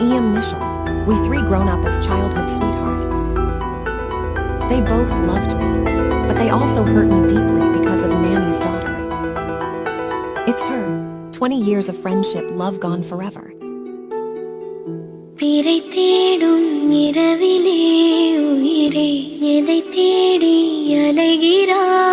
Iam Nishal, we three grown up as childhood sweetheart. They both loved me, but they also hurt me deeply because of Nanny's daughter. It's her. 20 years of friendship, love gone forever. பிறை தேடும் இரவிலே உயிரே எதை தேடி அலைகிறாய்